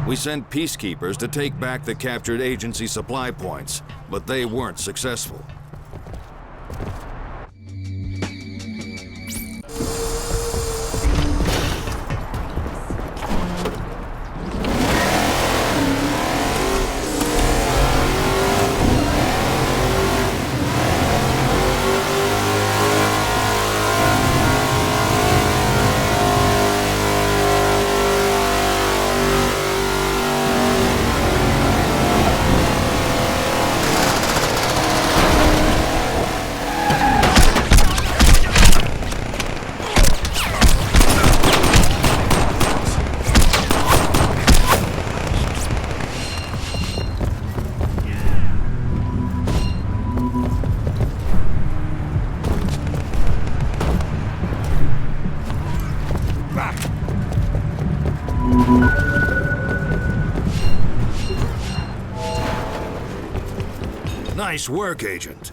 We sent peacekeepers to take back the captured agency supply points, but they weren't successful. Nice work, Agent.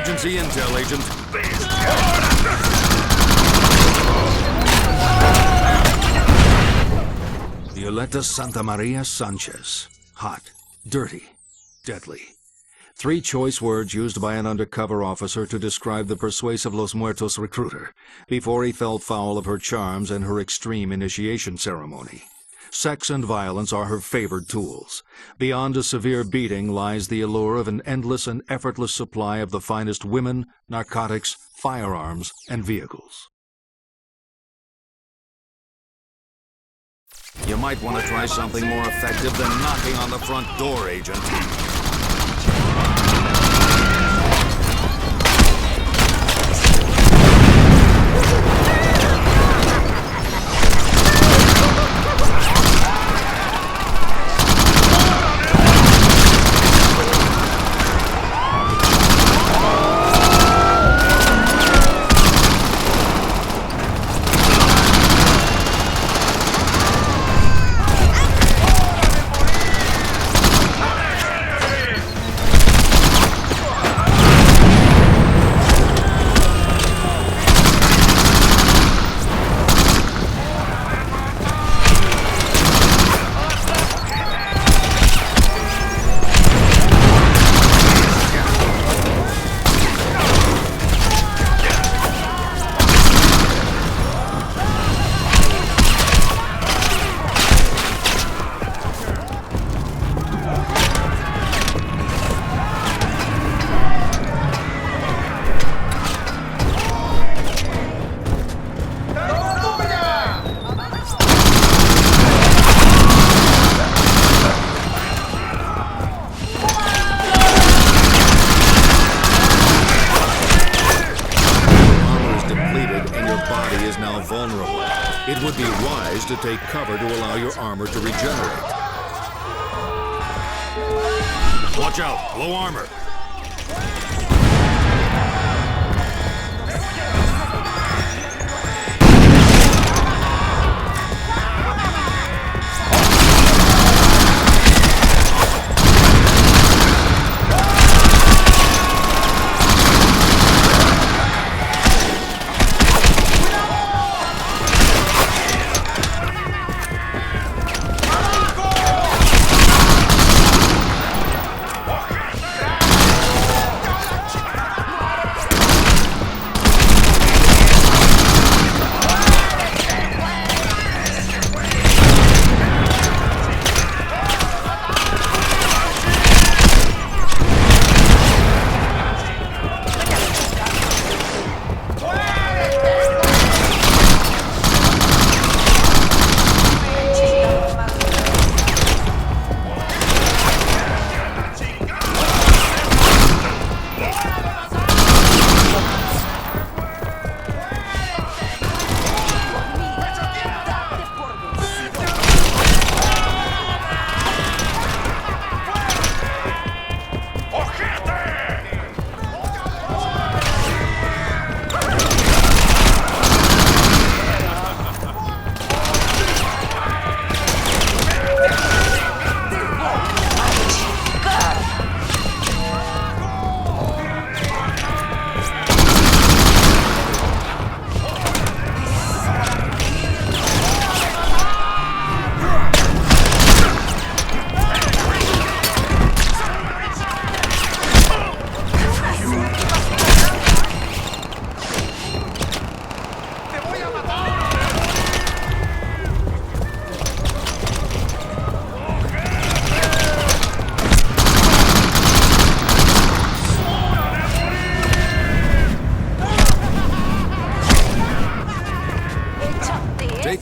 Agency intel, Agent. Violeta Santa Maria Sanchez. Hot, dirty, deadly. 3 choice words used by an undercover officer to describe the persuasive Los Muertos recruiter before he fell foul of her charms and her extreme initiation ceremony. Sex and violence are her favored tools. Beyond a severe beating lies the allure of an endless and effortless supply of the finest women, narcotics, firearms, and vehicles. You might want to try something more effective than knocking on the front door, Agent. Vulnerable. It would be wise to take cover to allow your armor to regenerate. Watch out! Low armor!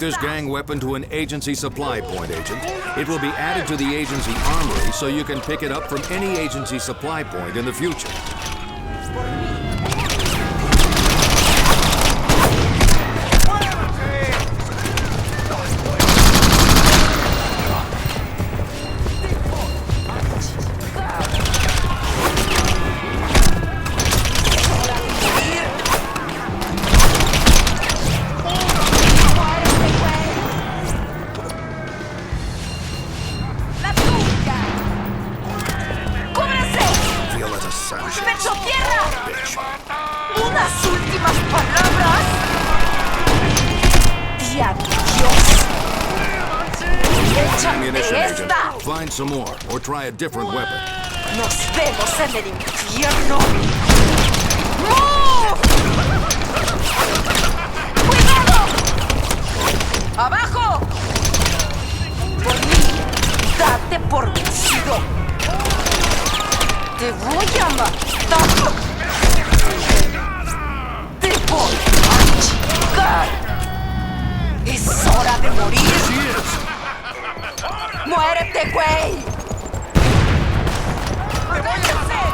this gang weapon to an agency supply point, Agent. It will be added to the agency armory so you can pick it up from any agency supply point in the future. ¿Unas últimas palabras? ¡Diablos! ¡Échate esta! Find some more, or try a different weapon. ¡Nos vemos en el infierno! ¡Move! ¡Cuidado! ¡Abajo! Por mí, date por vencido. Te voy a matar. Te voy a chingar. Es hora de morir. ¡Muérete, güey! ¡Me voy a hacer!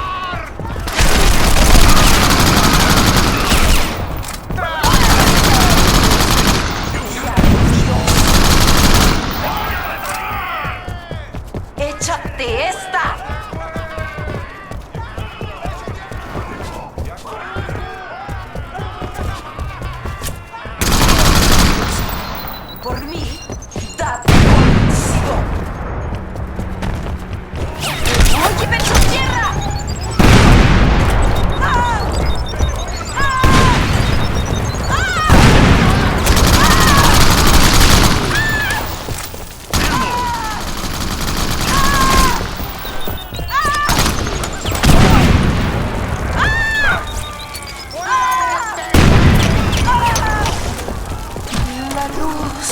¡Échate esta! Por mí, date por vencido. ¡Oye, pecho tierra! ¡Ah! ¡Ah! ¡Ah! La luz.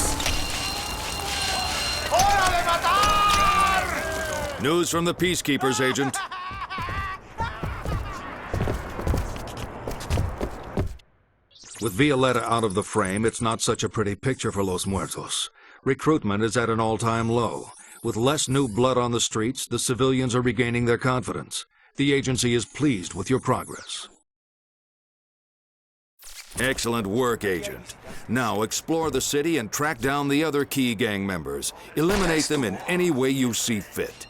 News from the Peacekeepers, Agent. With Violetta out of the frame, it's not such a pretty picture for Los Muertos. Recruitment is at an all-time low. With less new blood on the streets, the civilians are regaining their confidence. The agency is pleased with your progress. Excellent work, Agent. Now explore the city and track down the other key gang members. Eliminate them in any way you see fit.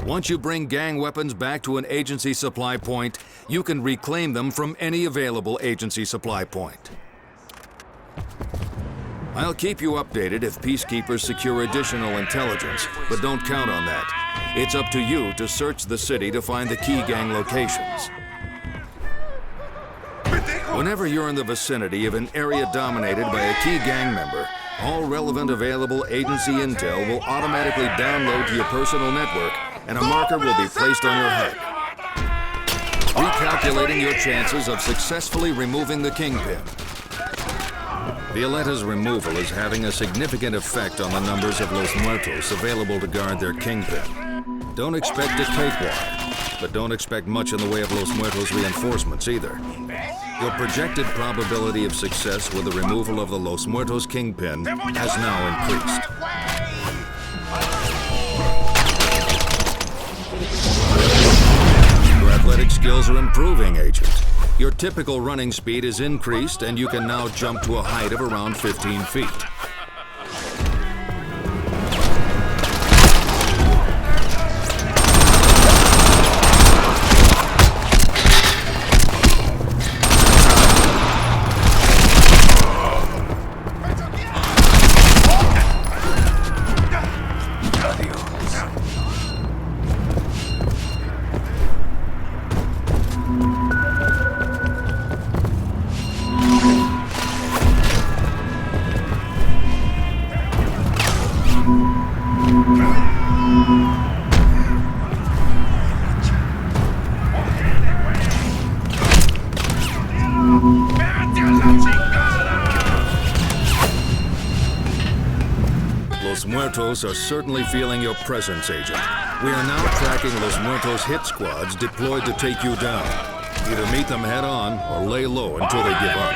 Once you bring gang weapons back to an agency supply point, you can reclaim them from any available agency supply point. I'll keep you updated if Peacekeepers secure additional intelligence, but don't count on that. It's up to you to search the city to find the key gang locations. Whenever you're in the vicinity of an area dominated by a key gang member, all relevant available agency intel will automatically download to your personal network, and a marker will be placed on your head. Recalculating your chances of successfully removing the Kingpin. Violetta's removal is having a significant effect on the numbers of Los Muertos available to guard their Kingpin. Don't expect a cakewalk, but don't expect much in the way of Los Muertos reinforcements either. Your projected probability of success with the removal of the Los Muertos Kingpin has now increased. Your athletic skills are improving, Agent. Your typical running speed is increased, and you can now jump to a height of around 15 feet. Los Muertos are certainly feeling your presence, Agent. We are now tracking Los Muertos hit squads deployed to take you down. Either meet them head-on or lay low until they give up.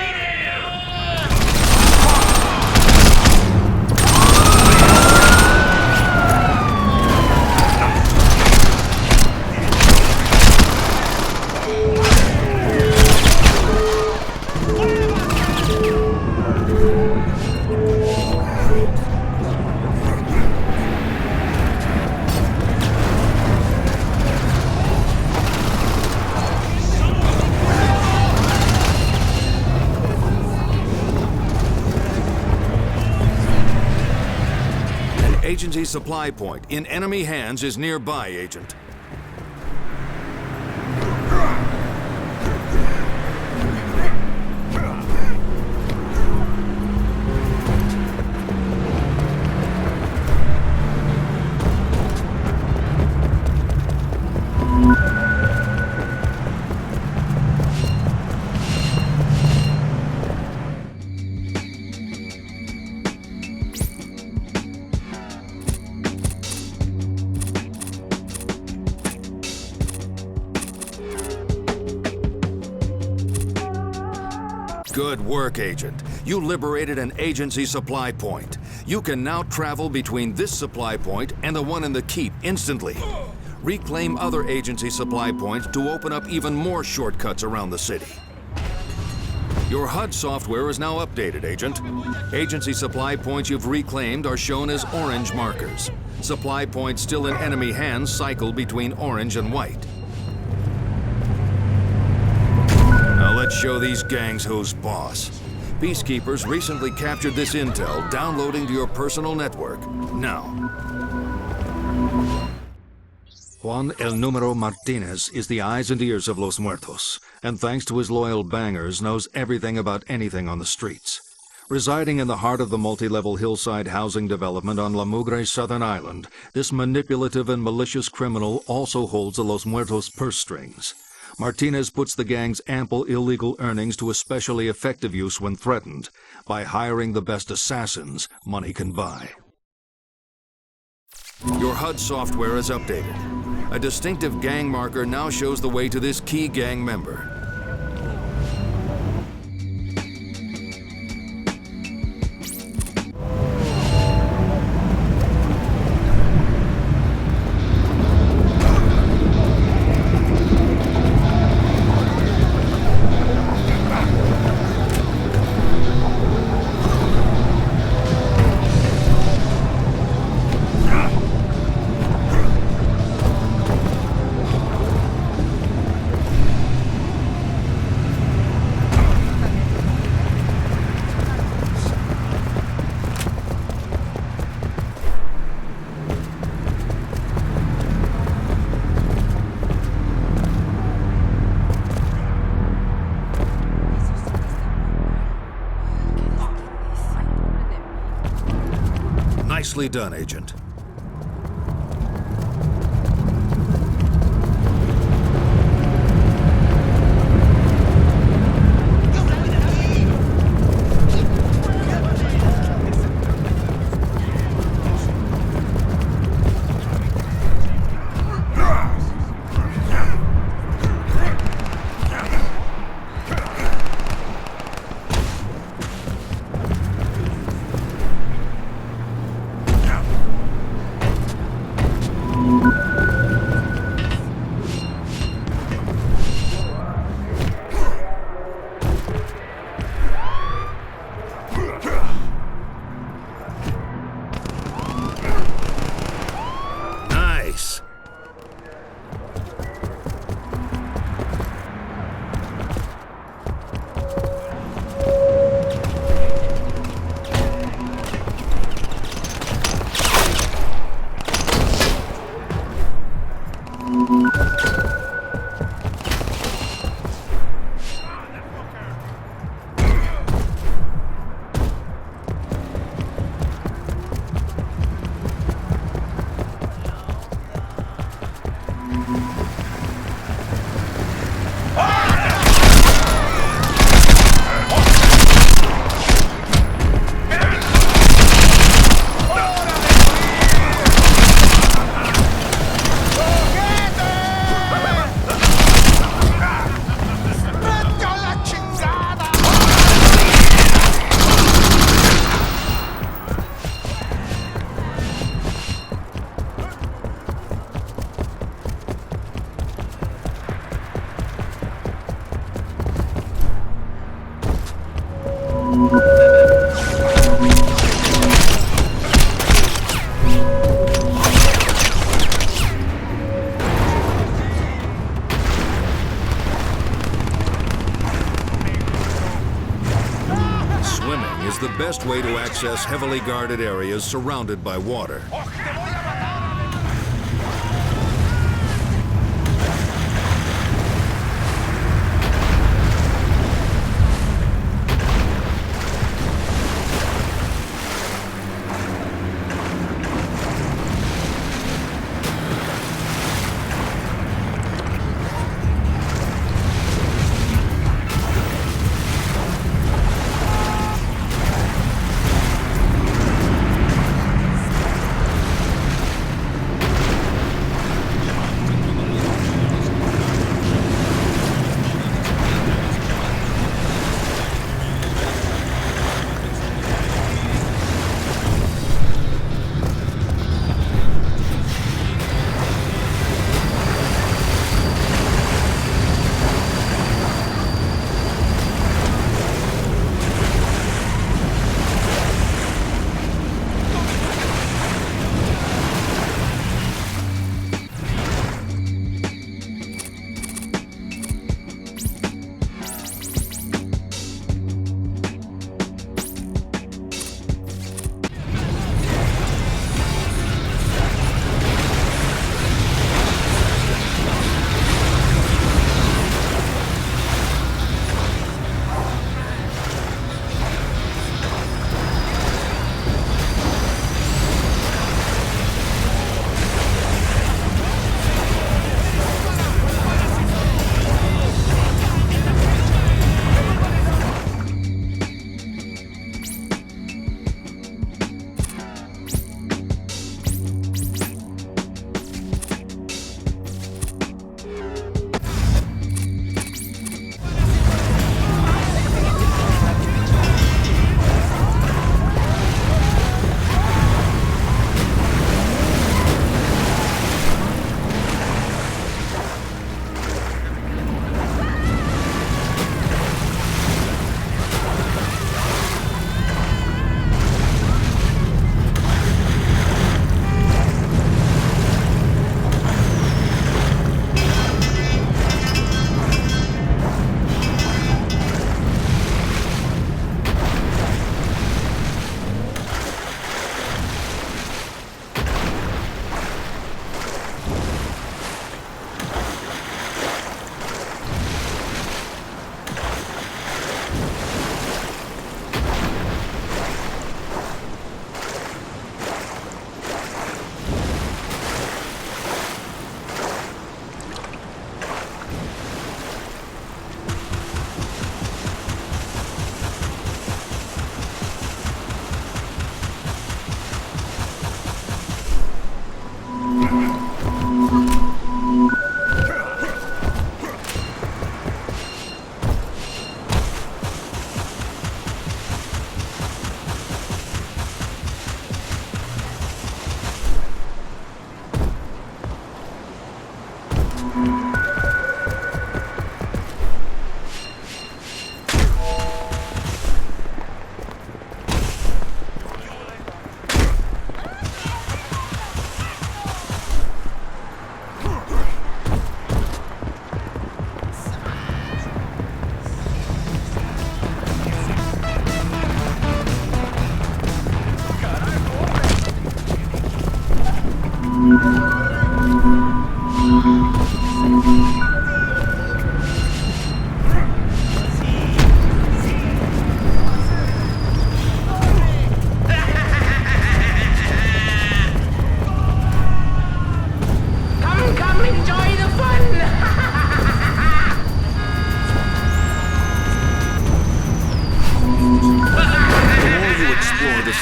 supply point in enemy hands is nearby, Agent. Good work, Agent. You liberated an agency supply point. You can now travel between this supply point and the one in the keep instantly. Reclaim other agency supply points to open up even more shortcuts around the city. Your HUD software is now updated, Agent. Agency supply points you've reclaimed are shown as orange markers. Supply points still in enemy hands cycle between orange and white. Let's show these gangs who's boss. Peacekeepers recently captured this intel, downloading to your personal network. Now. Juan El Número Martinez is the eyes and ears of Los Muertos, and thanks to his loyal bangers, knows everything about anything on the streets. Residing in the heart of the multi-level hillside housing development on La Mugre Southern Island, this manipulative and malicious criminal also holds the Los Muertos purse strings. Martinez puts the gang's ample illegal earnings to especially effective use when threatened, by hiring the best assassins money can buy. Your HUD software is updated. A distinctive gang marker now shows the way to this key gang member. Nicely done, Agent. Swimming is the best way to access heavily guarded areas surrounded by water.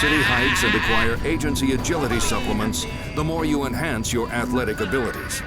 city hikes and acquire agency agility supplements, the more you enhance your athletic abilities.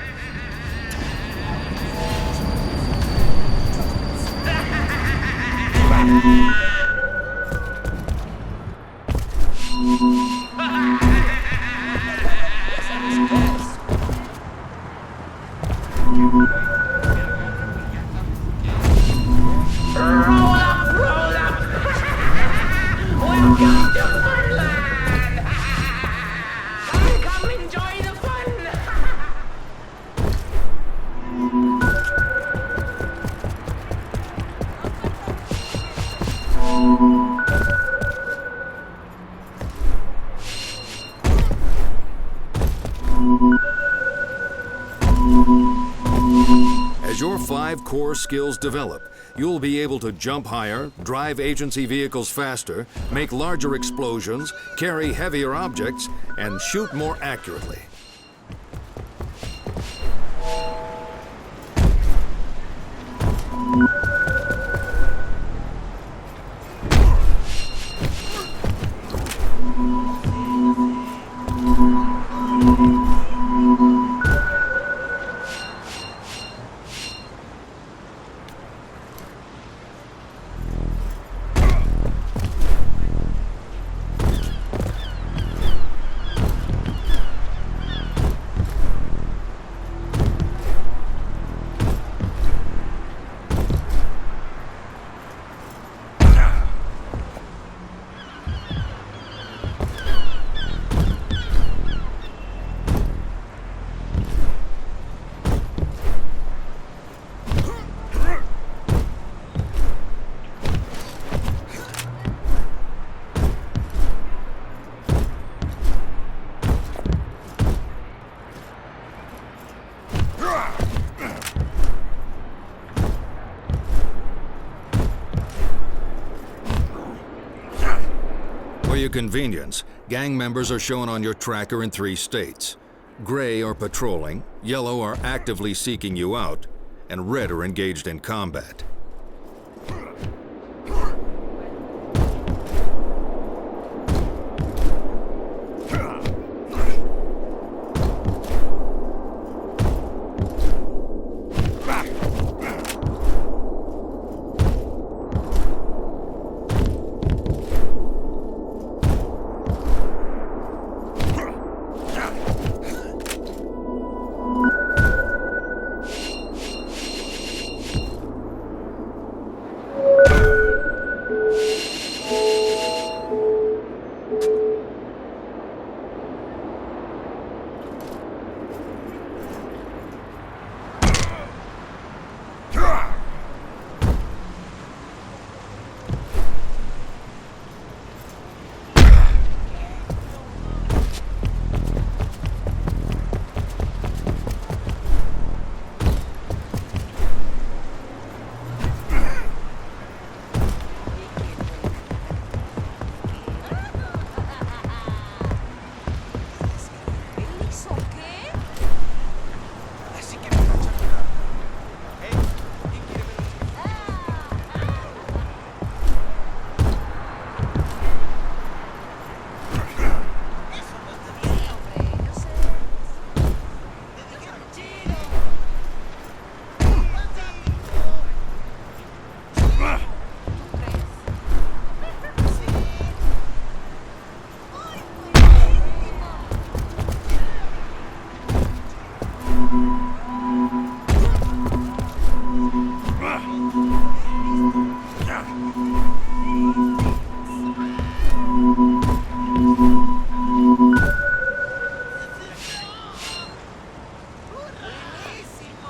As your 5 core skills develop, you'll be able to jump higher, drive agency vehicles faster, make larger explosions, carry heavier objects, and shoot more accurately. For your convenience, gang members are shown on your tracker in 3 states. Gray are patrolling, yellow are actively seeking you out, and red are engaged in combat.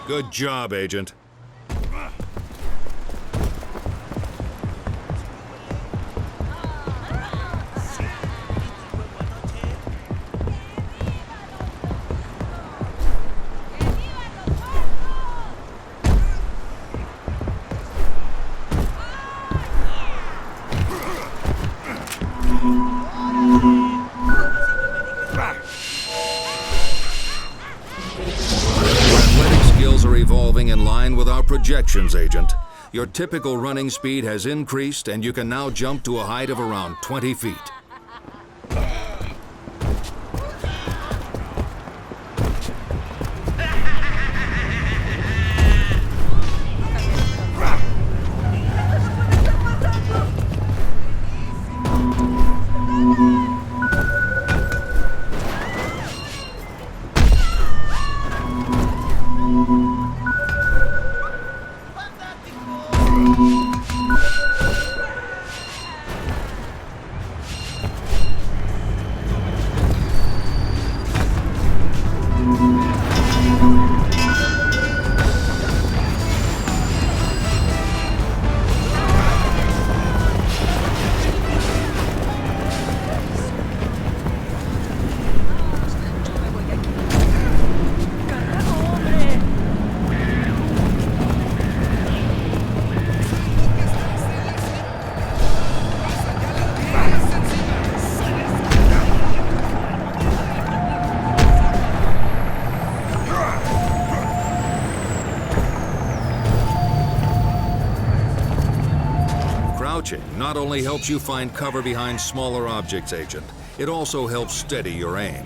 Good job, Agent. Evolving in line with our projections, Agent. Your typical running speed has increased, and you can now jump to a height of around 20 feet. not only helps you find cover behind smaller objects, Agent, it also helps steady your aim.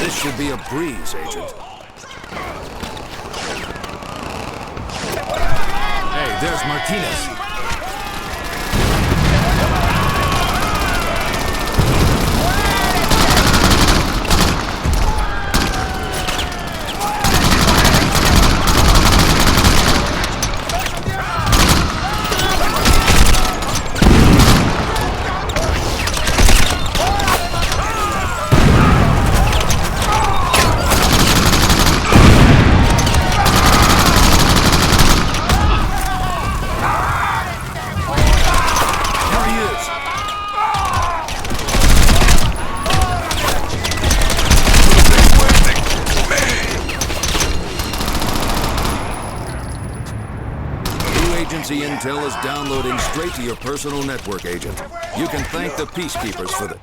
This should be a breeze, Agent. Hey, there's Martinez. Agency intel is downloading straight to your personal network, Agent. You can thank the peacekeepers for the...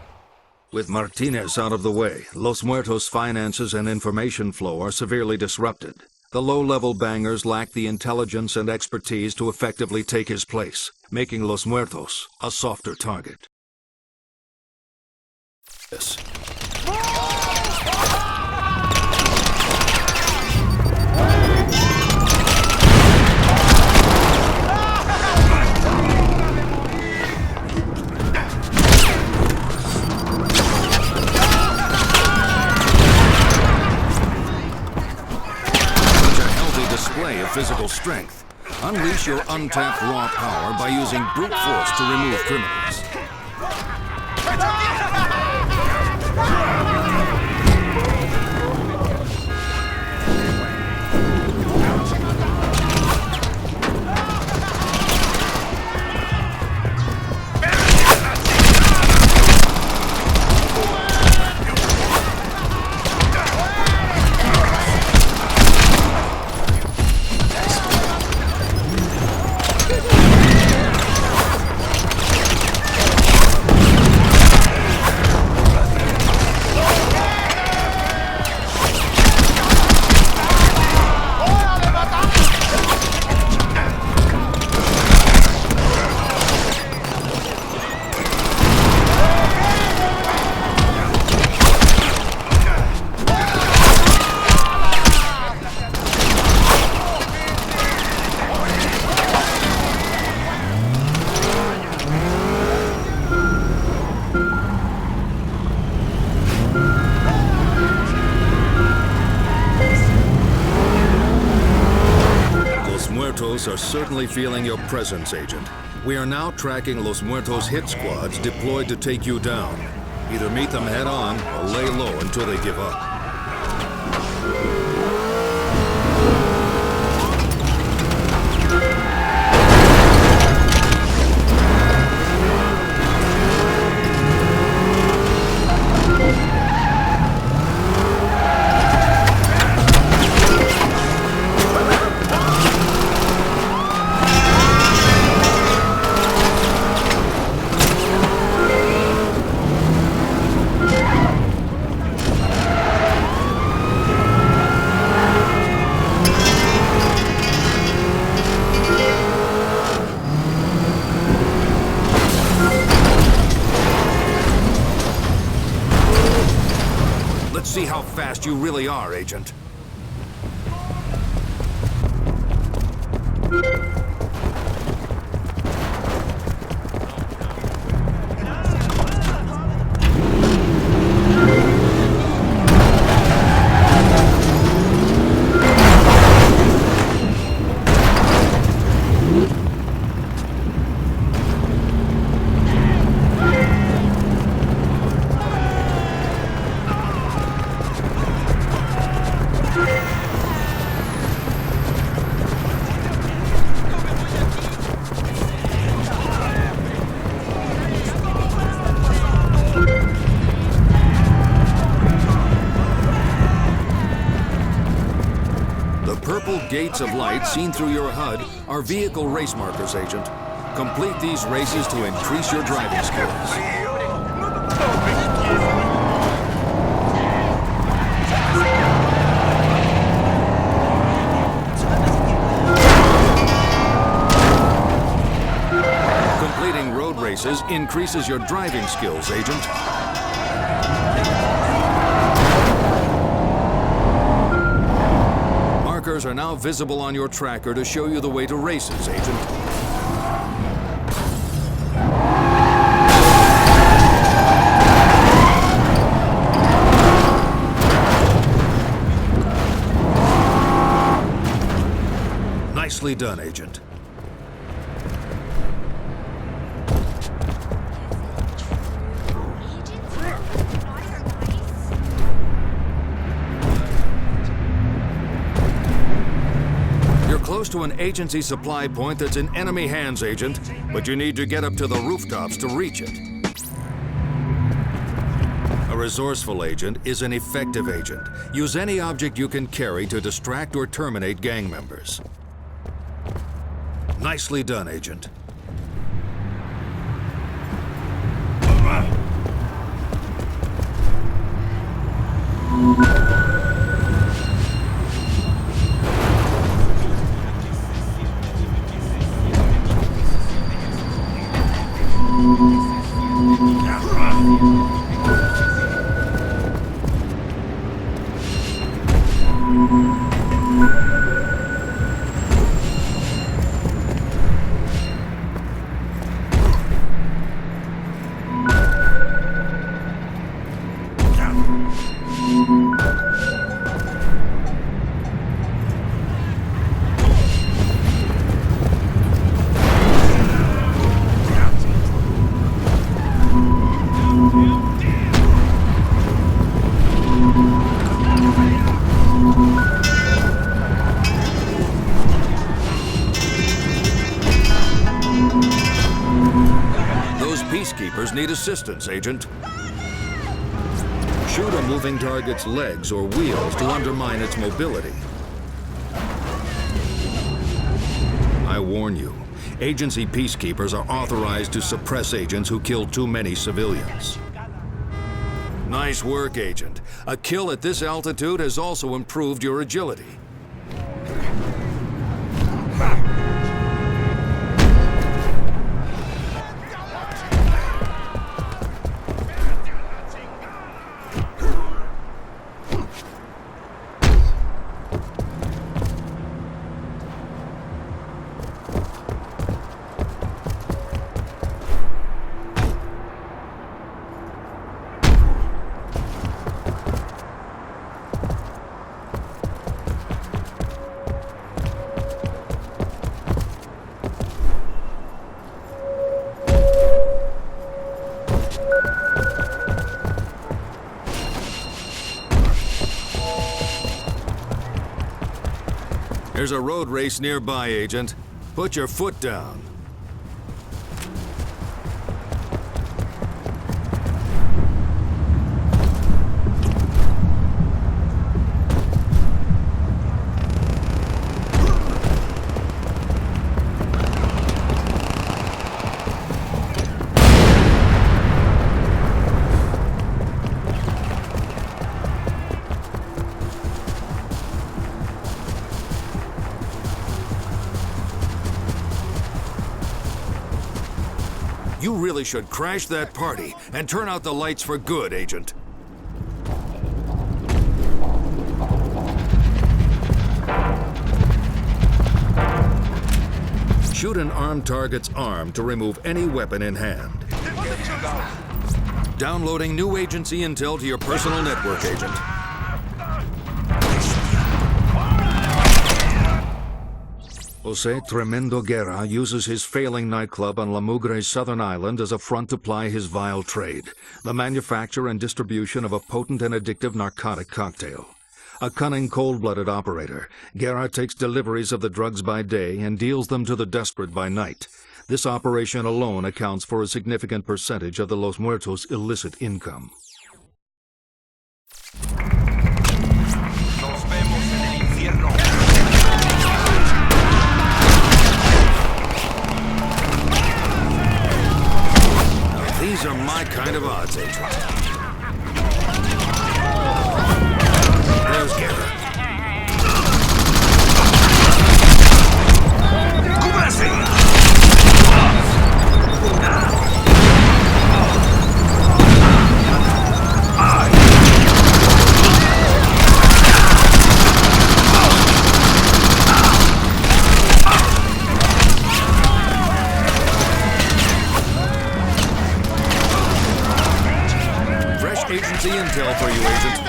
With Martinez out of the way, Los Muertos' finances and information flow are severely disrupted. The low-level bangers lack the intelligence and expertise to effectively take his place, making Los Muertos a softer target. Yes. Display of physical strength. Unleash your untapped raw power by using brute force to remove criminals. Are certainly feeling your presence, Agent. We are now tracking Los Muertos hit squads deployed to take you down. Either meet them head-on or lay low until they give up. See how fast you really are, Agent. Purple gates of light seen through your HUD are vehicle race markers, Agent. Complete these races to increase your driving skills. Completing road races increases your driving skills, Agent. Markers are now visible on your tracker to show you the way to races, Agent. Nicely done, Agent. Close to an agency supply point that's in enemy hands, Agent, but you need to get up to the rooftops to reach it. A resourceful agent is an effective agent. Use any object you can carry to distract or terminate gang members. Nicely done, Agent. Peacekeepers need assistance, Agent. Shoot a moving target's legs or wheels to undermine its mobility. I warn you, agency peacekeepers are authorized to suppress agents who kill too many civilians. Nice work, Agent. A kill at this altitude has also improved your agility. There's a road race nearby, Agent. Put your foot down. You really should crash that party and turn out the lights for good, Agent. Shoot an armed target's arm to remove any weapon in hand. Downloading new agency intel to your personal network, Agent. Jose Tremendo Guerra uses his failing nightclub on La Mugre's southern island as a front to ply his vile trade, the manufacture and distribution of a potent and addictive narcotic cocktail. A cunning, cold-blooded operator, Guerra takes deliveries of the drugs by day and deals them to the desperate by night. This operation alone accounts for a significant percentage of the Los Muertos' illicit income. Nos vemos en el infierno. These are my kind of odds, Agent. There's Guerra. ¡Cúbrase! Agency intel for you, Agent.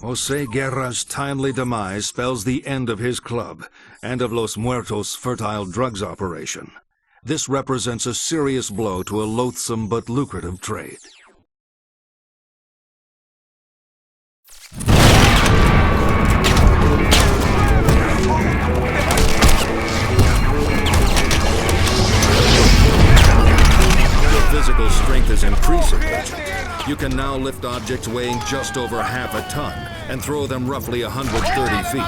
Jose Guerra's timely demise spells the end of his club and of Los Muertos' fertile drugs operation. This represents a serious blow to a loathsome but lucrative trade. Physical strength is increasing, Agent. You can now lift objects weighing just over half a ton and throw them roughly 130 feet.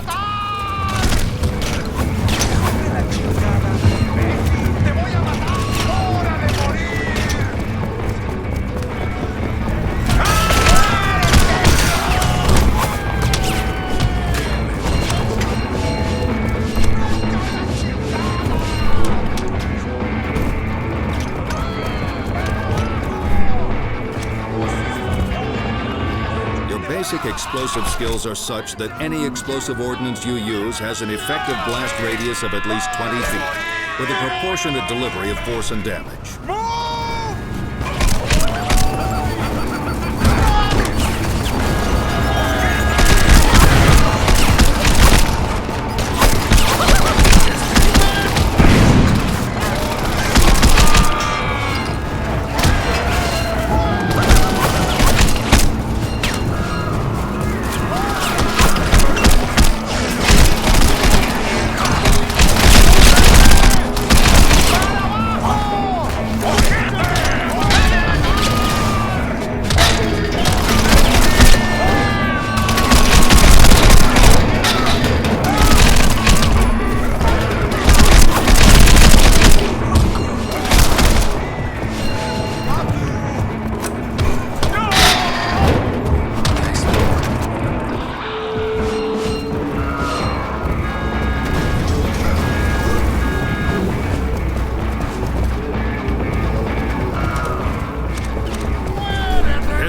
Basic explosive skills are such that any explosive ordnance you use has an effective blast radius of at least 20 feet, with a proportionate delivery of force and damage.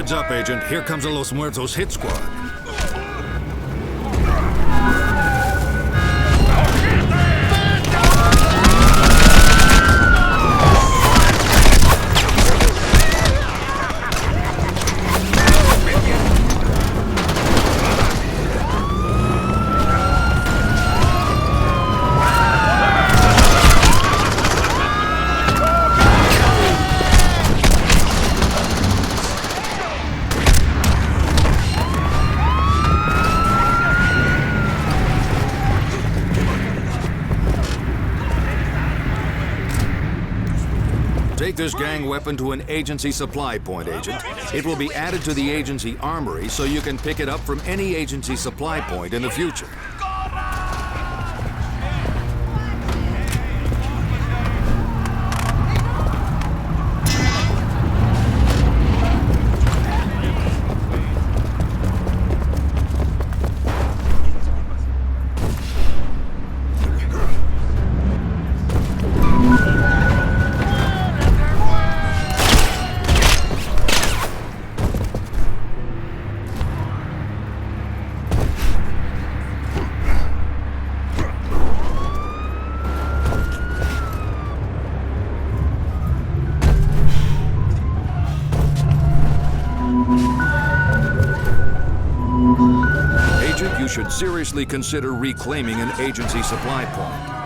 Heads up, Agent. Here comes a Los Muertos hit squad. Take this gang weapon to an agency supply point, Agent. It will be added to the agency armory so you can pick it up from any agency supply point in the future. should seriously consider reclaiming an agency supply point.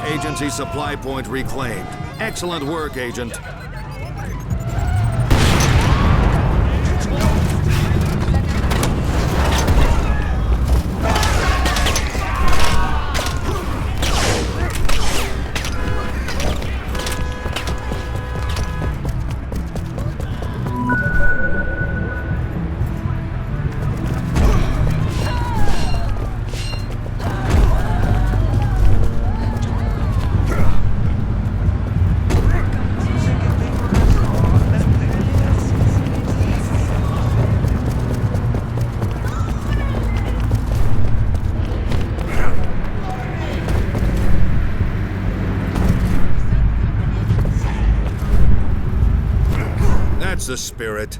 Agency supply point reclaimed. Excellent work, Agent. That's the spirit.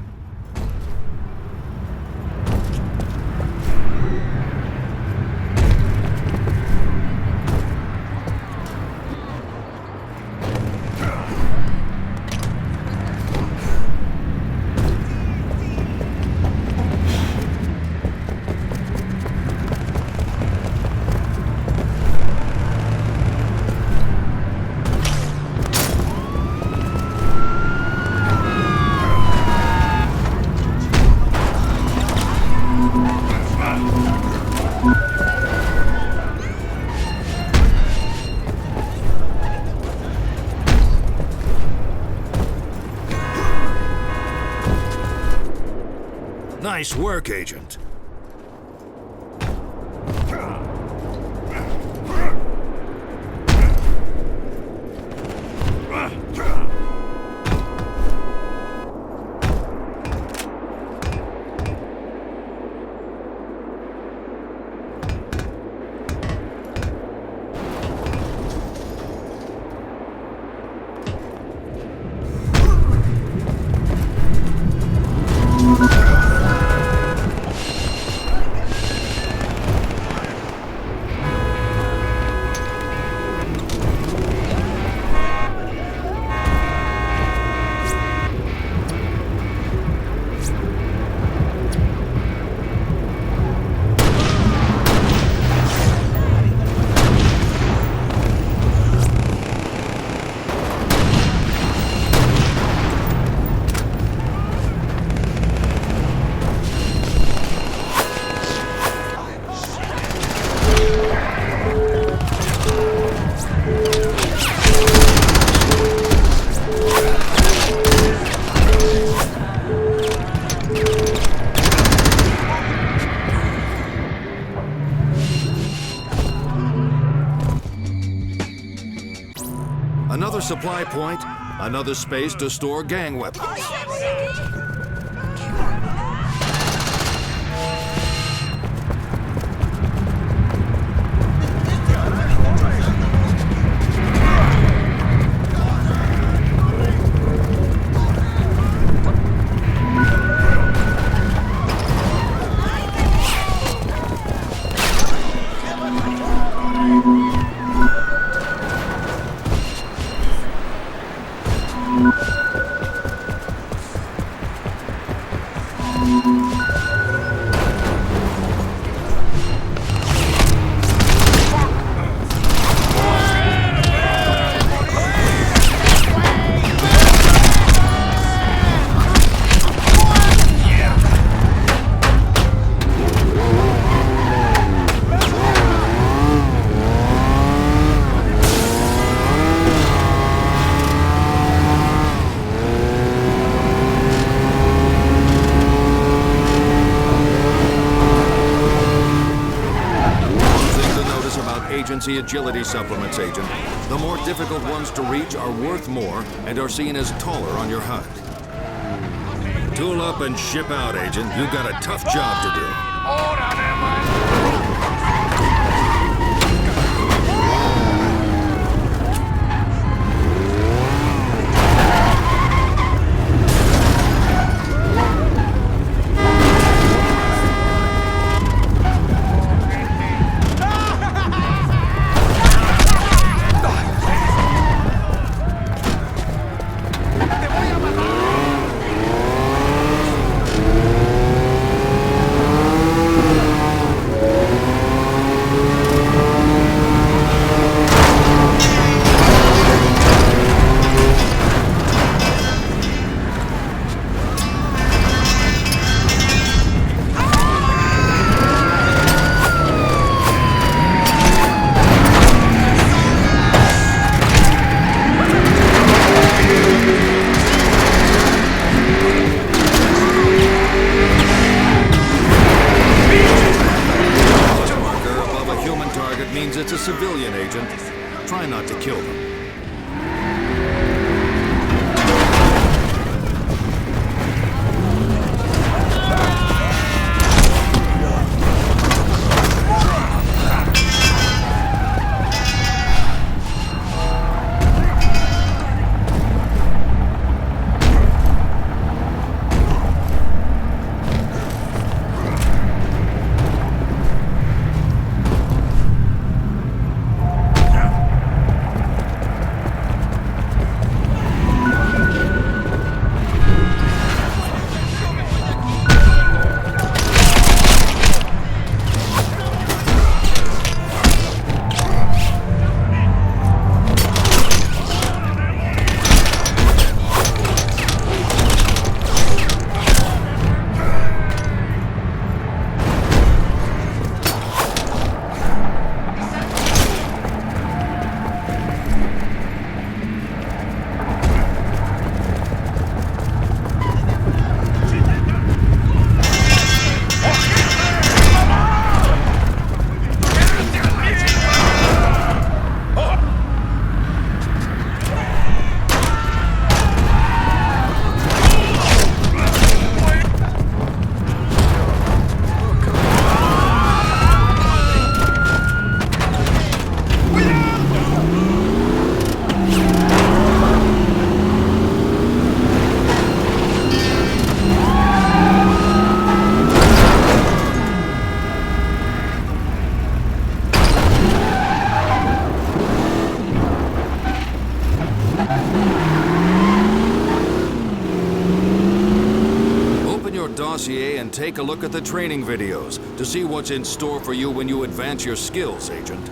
Nice work, Agent. Another supply point, another space to store gang weapons. Agency agility supplements, Agent. The more difficult ones to reach are worth more and are seen as taller on your HUD. Tool up and ship out, Agent. You've got a tough job to do. civilian agent, try not to kill them. Dossier and take a look at the training videos to see what's in store for you when you advance your skills, Agent.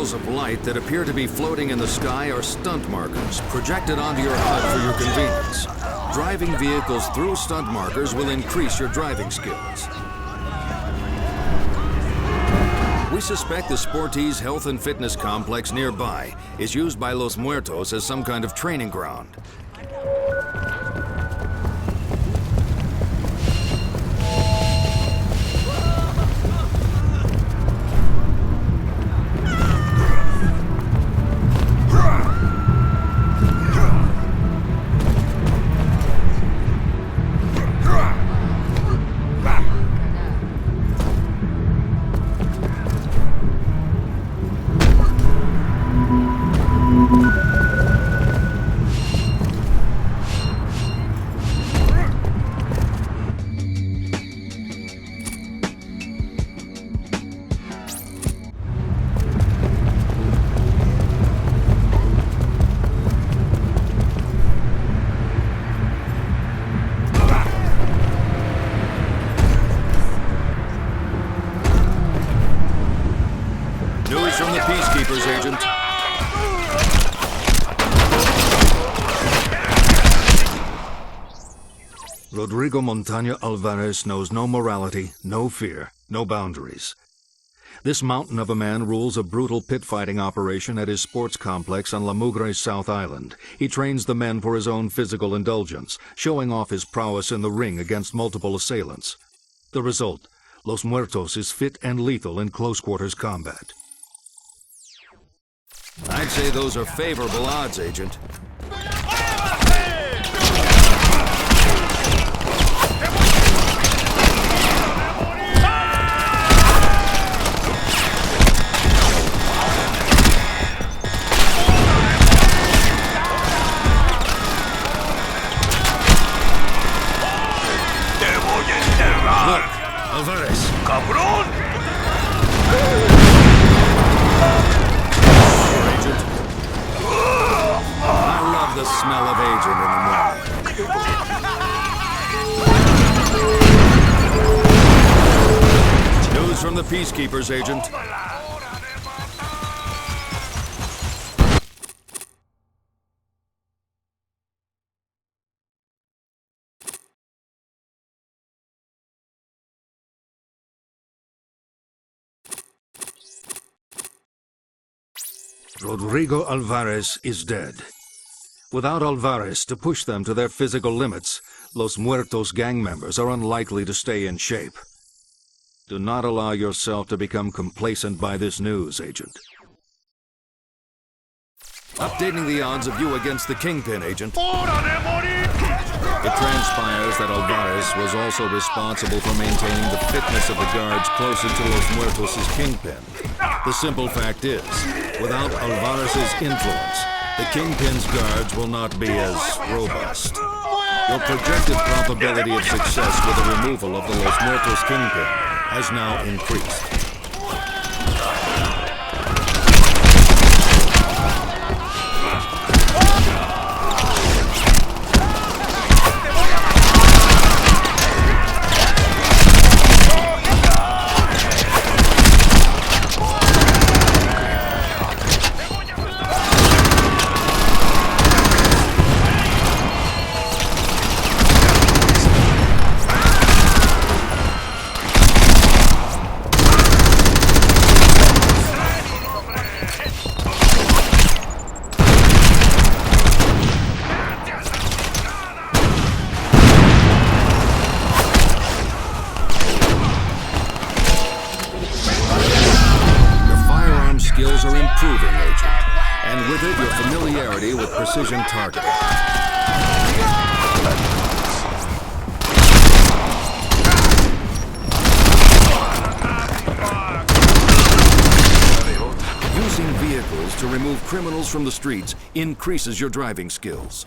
Of light that appear to be floating in the sky are stunt markers projected onto your HUD for your convenience. Driving vehicles through stunt markers will increase your driving skills. We suspect the Sportees Health and Fitness Complex nearby is used by Los Muertos as some kind of training ground. News from the Peacekeepers, Agent. Rodrigo Montaña Alvarez knows no morality, no fear, no boundaries. This mountain of a man rules a brutal pit-fighting operation at his sports complex on La Mugre's South Island. He trains the men for his own physical indulgence, showing off his prowess in the ring against multiple assailants. The result, Los Muertos is fit and lethal in close-quarters combat. I'd say those are favorable odds, Agent. ¡Te voy a enterrar! Look, Alvarez. ¡Cabrón! the smell of agent in the morning. News from the Peacekeepers, Agent. Rodrigo Alvarez is dead. Without Alvarez to push them to their physical limits, Los Muertos gang members are unlikely to stay in shape. Do not allow yourself to become complacent by this news, Agent. Updating the odds of you against the Kingpin, Agent. It transpires that Alvarez was also responsible for maintaining the fitness of the guards closer to Los Muertos' Kingpin. The simple fact is, without Alvarez's influence, the Kingpin's guards will not be as robust. Your projected probability of success with the removal of the Los Muertos Kingpin has now increased. Skills are improving, Agent, and with it, your familiarity with precision targeting. Using vehicles to remove criminals from the streets increases your driving skills.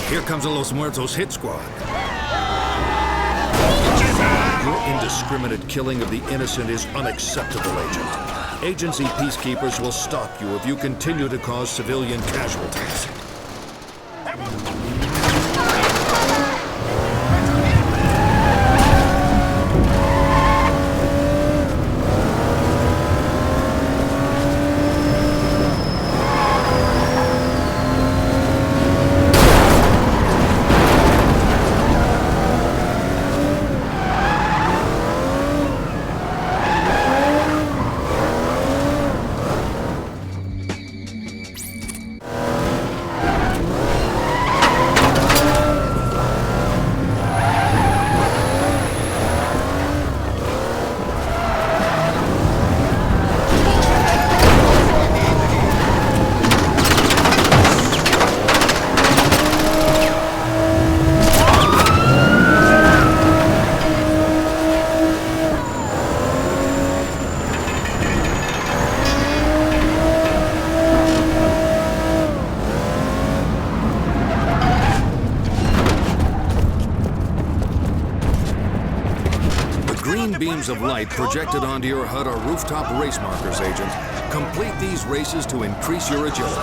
Here comes a Los Muertos hit squad. Your indiscriminate killing of the innocent is unacceptable, Agent. Agency peacekeepers will stop you if you continue to cause civilian casualties. Beams of light projected onto your HUD are rooftop race markers, Agent. Complete these races to increase your agility.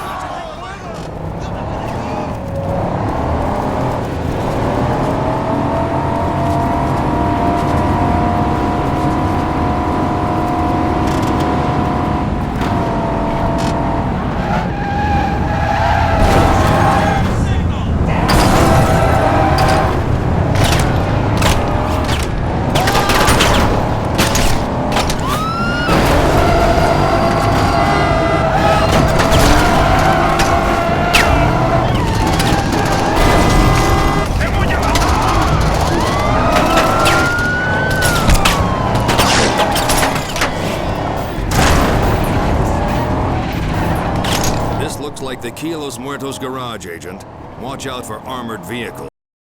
Key Los Muertos garage, Agent. Watch out for armored vehicles.